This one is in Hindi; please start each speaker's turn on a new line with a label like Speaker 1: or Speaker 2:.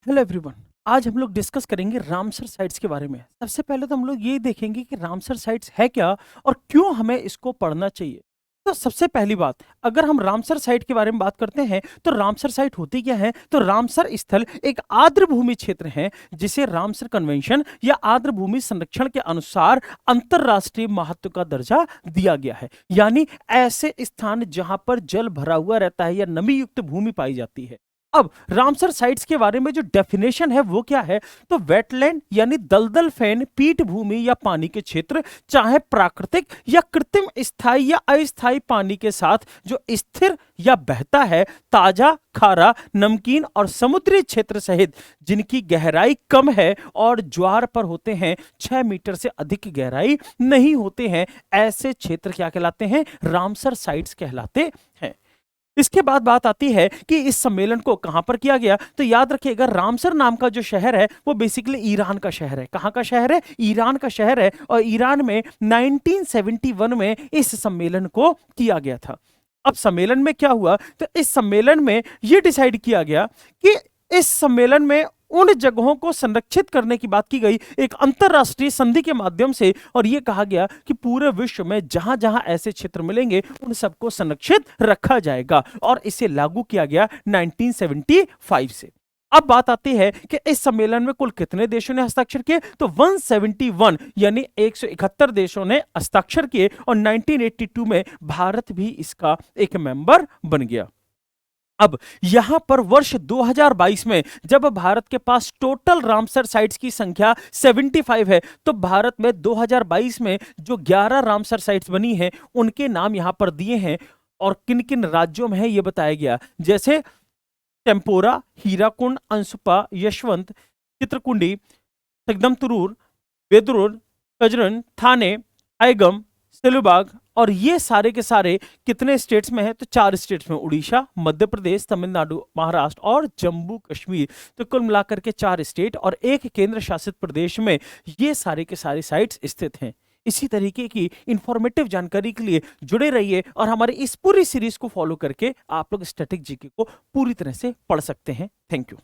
Speaker 1: Hello everyone. आज हम लोग डिस्कस करेंगे रामसर साइट्स के बारे में। सबसे पहले तो हम लोग ये देखेंगे कि रामसर साइट्स है क्या और क्यों हमें इसको पढ़ना चाहिए। तो सबसे पहली बात, अगर हम रामसर साइट के बारे में बात करते हैं तो रामसर साइट होती क्या है। तो रामसर स्थल एक आर्द्र भूमि क्षेत्र है जिसे रामसर कन्वेंशन या आर्द्र भूमि संरक्षण के अनुसार अंतरराष्ट्रीय महत्व का दर्जा दिया गया है। यानी ऐसे स्थान जहां पर जल भरा हुआ रहता है या नमी युक्त भूमि पाई जाती है। अब रामसर साइट्स के बारे में जो डेफिनेशन है वो क्या है। तो वेटलैंड यानी दलदल फेन पीठ भूमि या पानी के क्षेत्र, चाहे प्राकृतिक या कृत्रिम, स्थायी या अस्थायी पानी के साथ जो स्थिर या बहता है, ताजा, खारा, नमकीन और समुद्री क्षेत्र सहित जिनकी गहराई कम है और ज्वार पर होते हैं, 6 मीटर से अधिक गहराई नहीं होते हैं, ऐसे क्षेत्र क्या कहलाते हैं? रामसर साइट्स कहलाते हैं। इसके बाद बात आती है कि इस सम्मेलन को कहां पर किया गया। तो याद रखिएगा, रामसर नाम का जो शहर है वो बेसिकली ईरान का शहर है। कहां का शहर है? ईरान का शहर है। और ईरान में 1971 में इस सम्मेलन को किया गया था। अब सम्मेलन में क्या हुआ? तो इस सम्मेलन में यह डिसाइड किया गया कि इस सम्मेलन में उन जगहों को संरक्षित करने की बात की गई एक अंतरराष्ट्रीय संधि के माध्यम से। और यह कहा गया कि पूरे विश्व में जहां जहां ऐसे क्षेत्र मिलेंगे उन सबको संरक्षित रखा जाएगा। और इसे लागू किया गया 1975 से। अब बात आती है कि इस सम्मेलन में कुल कितने देशों ने हस्ताक्षर किए। तो 171 यानी 171 देशों ने हस्ताक्षर किए। और 1982 में भारत भी इसका एक मेंबर बन गया। अब यहां पर वर्ष 2022 में जब भारत के पास टोटल रामसर साइट्स की संख्या 75 है, तो भारत में 2022 में जो 11 रामसर साइट्स बनी हैं उनके नाम यहां पर दिए हैं। और किन किन राज्यों में है यह बताया गया, जैसे टेम्पोरा, हीराकुंड, अंशुपा, यशवंत, चित्रकुंडी, तगदमतुरूर, बेदुरुर, कजरन, थाने, आइगम, सेलूबाग। और ये सारे के सारे कितने स्टेट्स में है? तो 4 स्टेट्स में, उड़ीसा, मध्य प्रदेश, तमिलनाडु, महाराष्ट्र और जम्मू कश्मीर। तो कुल मिलाकर के 4 स्टेट और एक केंद्र शासित प्रदेश में ये सारे के सारे साइट्स स्थित हैं। इसी तरीके की इंफॉर्मेटिव जानकारी के लिए जुड़े रहिए और हमारी इस पूरी सीरीज को फॉलो करके आप लोग स्टैटिक जीके को पूरी तरह से पढ़ सकते हैं। Thank you.